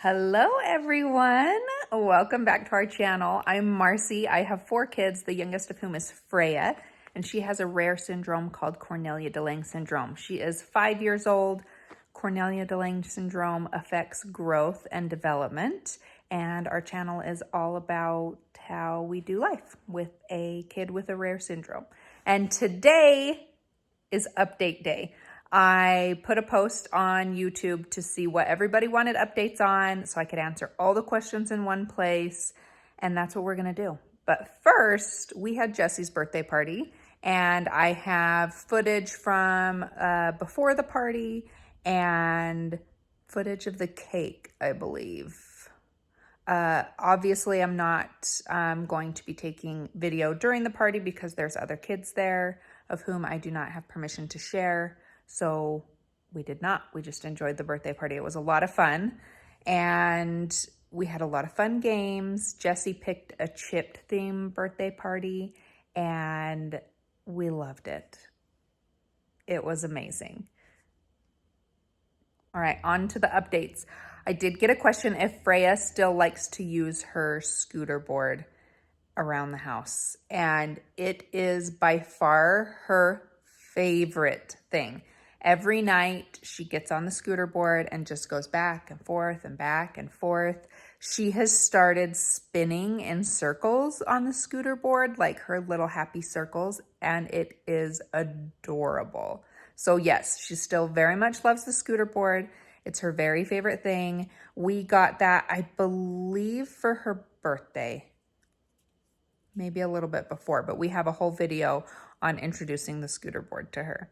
Hello everyone, welcome back to our channel. I'm Marcy. I have 4 kids, the youngest of whom is Freya, and she has a rare syndrome called Cornelia de Lange syndrome. She is 5 years old. Cornelia de Lange syndrome affects growth and development, and our channel is all about how we do life with a kid with a rare syndrome. And today is update day. I put a post on YouTube to see what everybody wanted updates on so I could answer all the questions in one place, and that's what we're gonna do. But first, we had Jesse's birthday party, and I have footage from before the party and footage of the cake, I believe. Obviously, I'm not going to be taking video during the party because there's other kids there of whom I do not have permission to share. So we did not. We just enjoyed the birthday party. It was a lot of fun, and we had a lot of fun games. Jesse picked a chipped theme birthday party, and we loved it. It was amazing. All right, on to the updates. I did get a question if Freya still likes to use her scooter board around the house, and it is by far her favorite thing. Every night she gets on the scooter board and just goes back and forth and back and forth. She has started spinning in circles on the scooter board, like her little happy circles, and it is adorable. So yes, she still very much loves the scooter board. It's her very favorite thing. We got that, I believe, for her birthday. Maybe a little bit before, but we have a whole video on introducing the scooter board to her.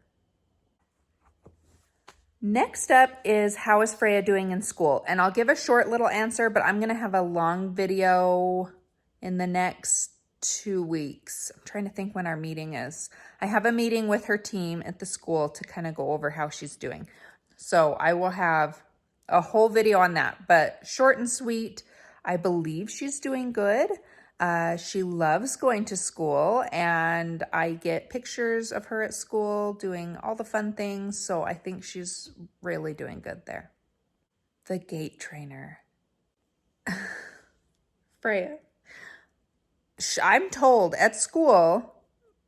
Next up is how is Freya doing in school? And I'll give a short little answer, but I'm gonna have a long video in the next 2 weeks. I'm trying to think when our meeting is. I have a meeting with her team at the school to kind of go over how she's doing. So I will have a whole video on that, but short and sweet. I believe she's doing good. She loves going to school, and I get pictures of her at school doing all the fun things. So I think she's really doing good there. The gate trainer. Freya. I'm told at school,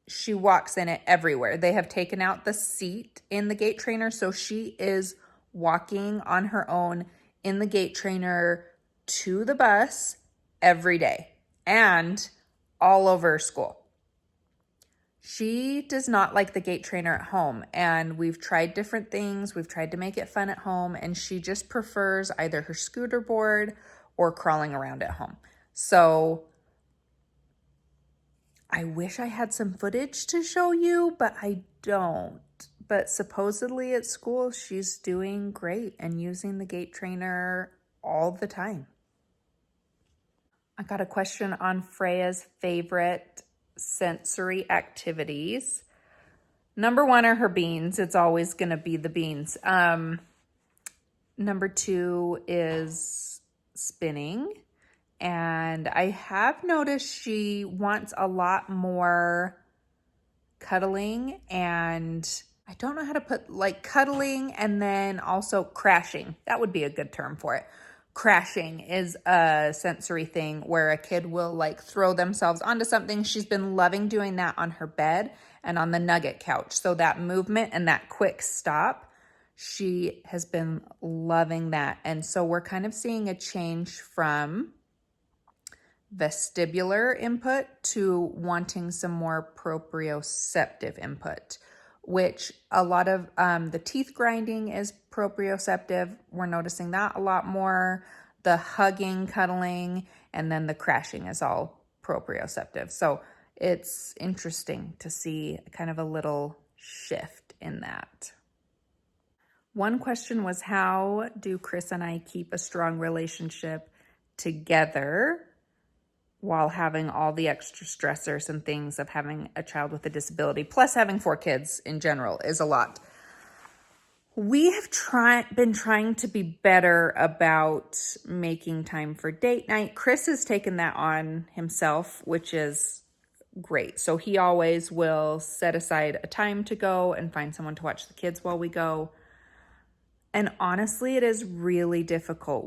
she walks in it everywhere. They have taken out the seat in the gate trainer, so she is walking on her own in the gate trainer to the bus every day and all over school. She does not like the gate trainer at home, and we've tried different things. We've tried to make it fun at home, and she just prefers either her scooter board or crawling around at home. So I wish I had some footage to show you, but I don't. But supposedly at school, she's doing great and using the gate trainer all the time. I got a question on Freya's favorite sensory activities. Number 1 are her beans. It's always going to be the beans. Number 2 is spinning. And I have noticed she wants a lot more cuddling, and I don't know how to put, like, cuddling and then also crashing. That would be a good term for it. Crashing is a sensory thing where a kid will like throw themselves onto something. She's been loving doing that on her bed and on the nugget couch. So that movement and that quick stop, she has been loving that. And so we're kind of seeing a change from vestibular input to wanting some more proprioceptive input, which a lot of the teeth grinding is proprioceptive. We're noticing that a lot more. The hugging, cuddling, and then the crashing is all proprioceptive. So it's interesting to see kind of a little shift in that. One question was, how do Chris and I keep a strong relationship together while having all the extra stressors and things of having a child with a disability, plus having 4 kids in general is a lot. We have been trying to be better about making time for date night. Chris has taken that on himself, which is great. So he always will set aside a time to go and find someone to watch the kids while we go. And honestly, it is really difficult.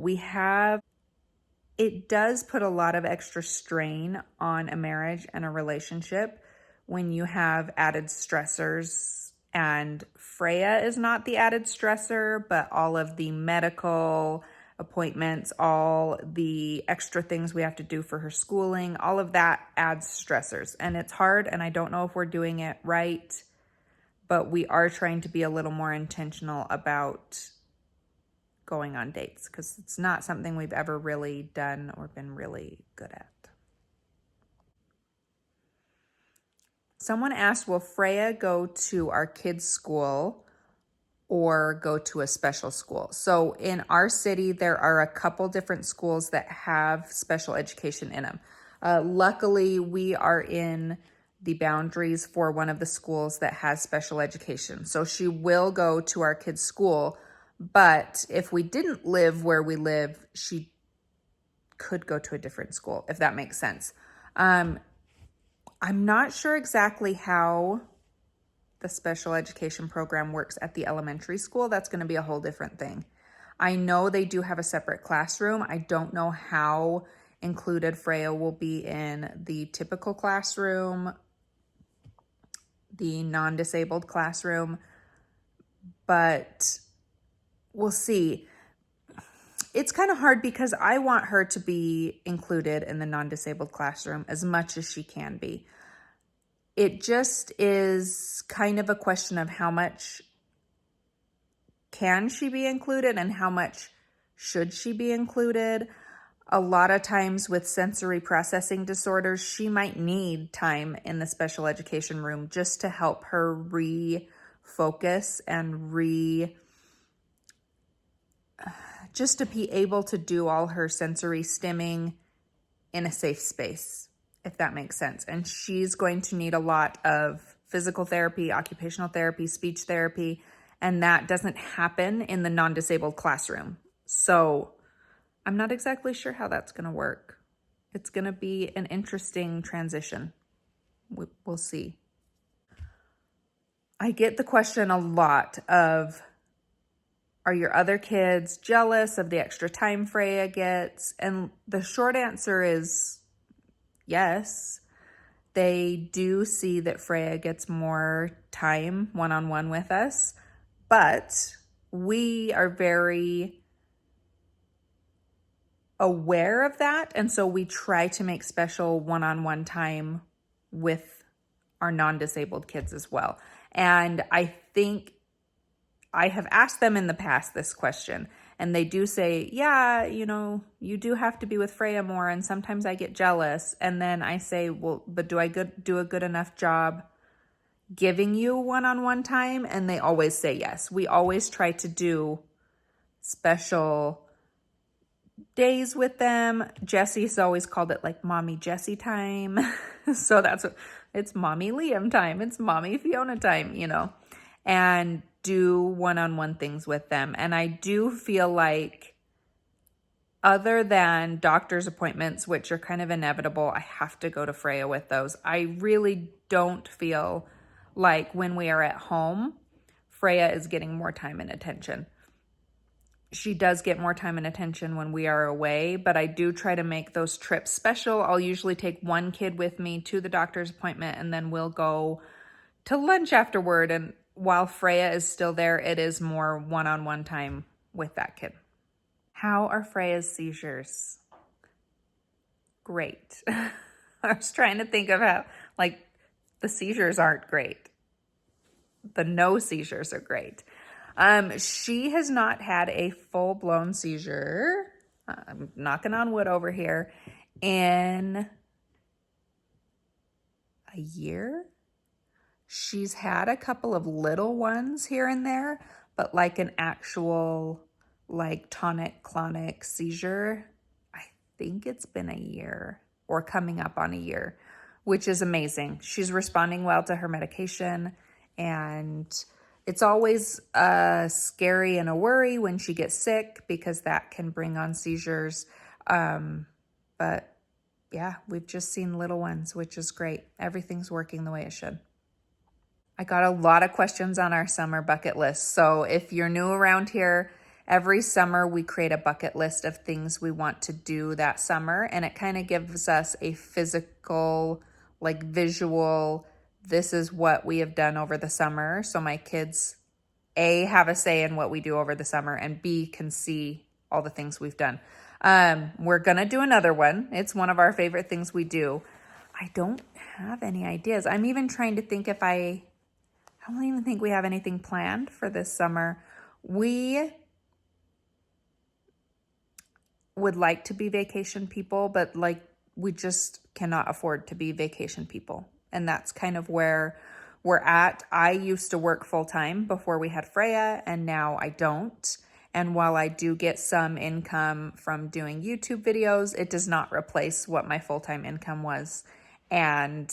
It does put a lot of extra strain on a marriage and a relationship when you have added stressors. And Freya is not the added stressor, but all of the medical appointments, all the extra things we have to do for her schooling, all of that adds stressors. And it's hard, and I don't know if we're doing it right, but we are trying to be a little more intentional about going on dates because it's not something we've ever really done or been really good at. Someone asked, will Freya go to our kids' school or go to a special school? So in our city, there are a couple different schools that have special education in them. Luckily, we are in the boundaries for one of the schools that has special education. So she will go to our kids' school, but if we didn't live where we live, she could go to a different school, if that makes sense. I'm not sure exactly how the special education program works at the elementary school. That's going to be a whole different thing. I know they do have a separate classroom. I don't know how included Freya will be in the typical classroom, the non-disabled classroom, but we'll see. It's kind of hard because I want her to be included in the non-disabled classroom as much as she can be. It just is kind of a question of how much can she be included and how much should she be included. A lot of times with sensory processing disorders, she might need time in the special education room just to help her refocus and just to be able to do all her sensory stimming in a safe space, if that makes sense. And she's going to need a lot of physical therapy, occupational therapy, speech therapy, and that doesn't happen in the non-disabled classroom. So I'm not exactly sure how that's going to work. It's going to be an interesting transition. We'll see. I get the question a lot of, are your other kids jealous of the extra time Freya gets? And the short answer is yes. They do see that Freya gets more time one-on-one with us, but we are very aware of that. And so we try to make special one-on-one time with our non-disabled kids as well. And I think I have asked them in the past this question, and they do say, yeah, you do have to be with Freya more, and sometimes I get jealous. And then I say, well, but do I do a good enough job giving you one-on-one time? And they always say yes. We always try to do special days with them. Jesse's always called it like mommy Jessie time. So it's mommy Liam time. It's mommy Fiona time, and do one-on-one things with them. And I do feel like other than doctor's appointments, which are kind of inevitable, I have to go to Freya with those. I really don't feel like when we are at home, Freya is getting more time and attention. She does get more time and attention when we are away, but I do try to make those trips special. I'll usually take one kid with me to the doctor's appointment, and then we'll go to lunch afterward. And while Freya is still there, it is more one-on-one time with that kid. How are Freya's seizures? Great. I was trying to think of how, the seizures aren't great. The no seizures are great. She has not had a full-blown seizure, I'm knocking on wood over here, in a year. She's had a couple of little ones here and there, but like an actual tonic-clonic seizure, I think it's been a year or coming up on a year, which is amazing. She's responding well to her medication, and it's always scary and a worry when she gets sick because that can bring on seizures. But yeah, we've just seen little ones, which is great. Everything's working the way it should. I got a lot of questions on our summer bucket list. So if you're new around here, every summer we create a bucket list of things we want to do that summer. And it kind of gives us a physical, like visual, this is what we have done over the summer. So my kids, A, have a say in what we do over the summer, and B, can see all the things we've done. We're going to do another one. It's one of our favorite things we do. I don't have any ideas. I'm even trying to think if I don't even think we have anything planned for this summer. We would like to be vacation people, but like we just cannot afford to be vacation people. And that's kind of where we're at. I used to work full time before we had Freya, and now I don't. And while I do get some income from doing YouTube videos, it does not replace what my full-time income was. And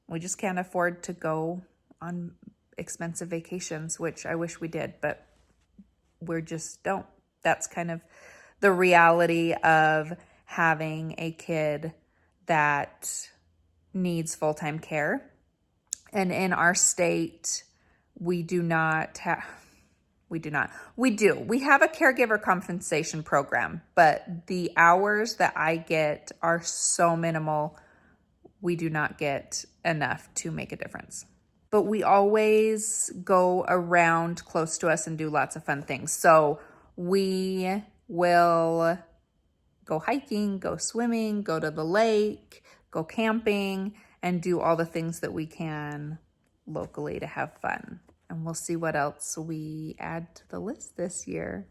we just can't afford to go on expensive vacations, which I wish we did, but we just don't. That's kind of the reality of having a kid that needs full-time care. And in our state, we do. We have a caregiver compensation program, but the hours that I get are so minimal, we do not get enough to make a difference. But we always go around close to us and do lots of fun things. So we will go hiking, go swimming, go to the lake, go camping, and do all the things that we can locally to have fun. And we'll see what else we add to the list this year.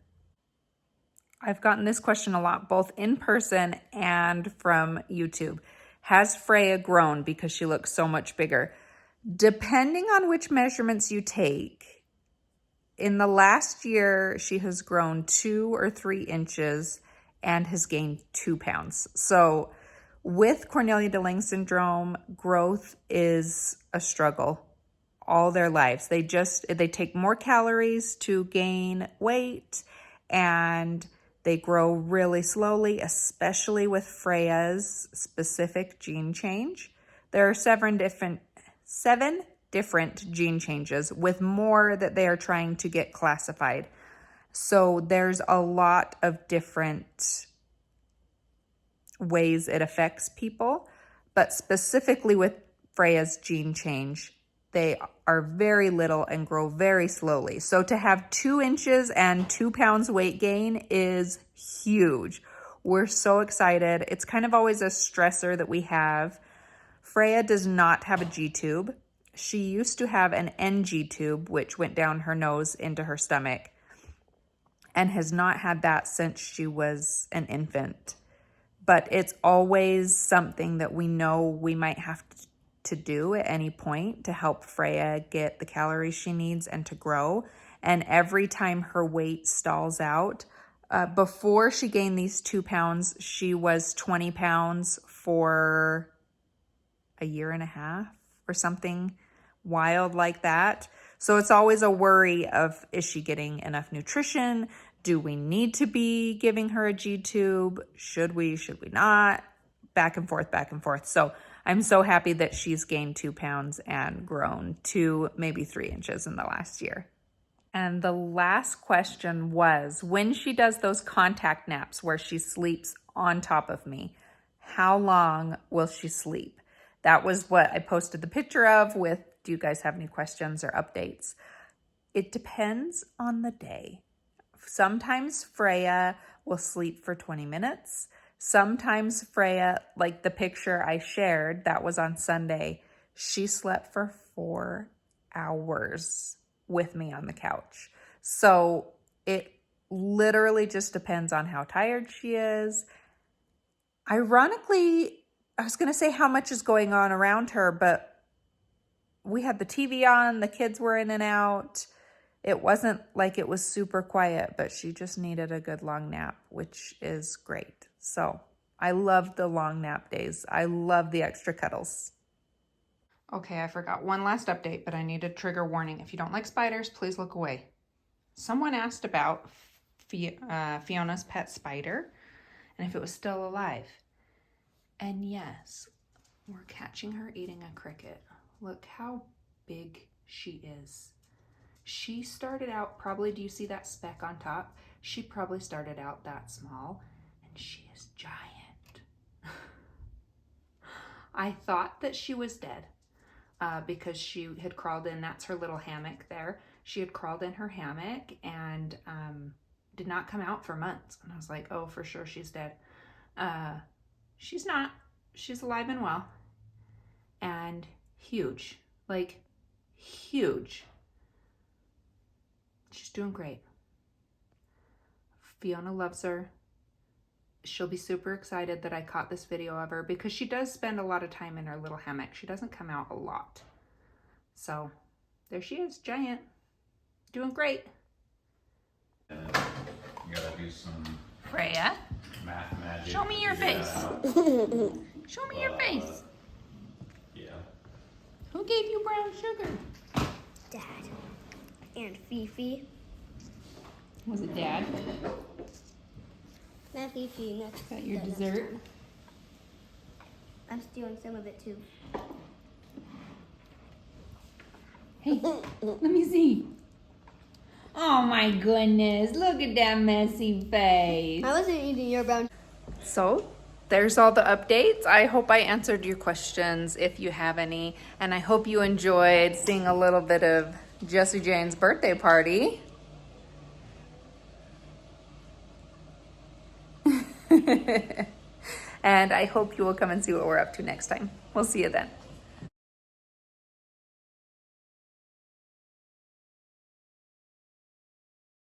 I've gotten this question a lot, both in person and from YouTube. Has Freya grown because she looks so much bigger? Depending on which measurements you take, in the last year, she has grown 2 or 3 inches and has gained 2 pounds. So with Cornelia-de-Lange syndrome, growth is a struggle all their lives. They take more calories to gain weight, and they grow really slowly, especially with Freya's specific gene change. There are 7 different gene changes, with more that they are trying to get classified. So there's a lot of different ways it affects people, but specifically with Freya's gene change, they are very little and grow very slowly. So to have 2 inches and 2 pounds weight gain is huge. We're so excited. It's kind of always a stressor that we have. Freya does not have a G-tube. She used to have an NG tube, which went down her nose into her stomach, and has not had that since she was an infant. But it's always something that we know we might have to do at any point to help Freya get the calories she needs and to grow. And every time her weight stalls out, before she gained these 2 pounds, she was 20 pounds for a year and a half or something wild like that. So it's always a worry of, is she getting enough nutrition? Do we need to be giving her a G-tube? Should we not? Back and forth, back and forth. So I'm so happy that she's gained 2 pounds and grown 2, maybe 3 inches in the last year. And the last question was, when she does those contact naps where she sleeps on top of me, how long will she sleep? That was what I posted the picture of with, do you guys have any questions or updates? It depends on the day. Sometimes Freya will sleep for 20 minutes. Sometimes Freya, like the picture I shared, that was on Sunday, she slept for 4 hours with me on the couch. So it literally just depends on how tired she is. Ironically, I was going to say how much is going on around her, but we had the TV on, the kids were in and out. It wasn't like it was super quiet, but she just needed a good long nap, which is great. So I love the long nap days. I love the extra cuddles. Okay, I forgot one last update, but I need a trigger warning. If you don't like spiders, please look away. Someone asked about Fiona's pet spider and if it was still alive. And yes, we're catching her eating a cricket. Look how big She started out, probably, do you see that speck on top? She probably started out that small, and she is giant. I thought that she was dead because she had crawled in, that's her little hammock there. She had crawled in her hammock and did not come out for months. And I was like, oh, for sure she's dead. She's not. She's alive and well. And huge, like huge. She's doing great. Fiona loves her. She'll be super excited that I caught this video of her because she does spend a lot of time in her little hammock. She doesn't come out a lot. So there she is, giant, doing great. You gotta do some Freya, math magic. show me your face. Show me your face. Yeah. Who gave you brown sugar? Dad. And Fifi. Was it Dad? Not Fifi, next. Got your the next dessert? time. I'm stealing some of it too. Hey, let me see. Oh my goodness, look at that messy face. I wasn't eating your brown. So there's all the updates. I hope I answered your questions if you have any. And I hope you enjoyed seeing a little bit of Jessie Jane's birthday party. And I hope you will come and see what we're up to next time. We'll see you then.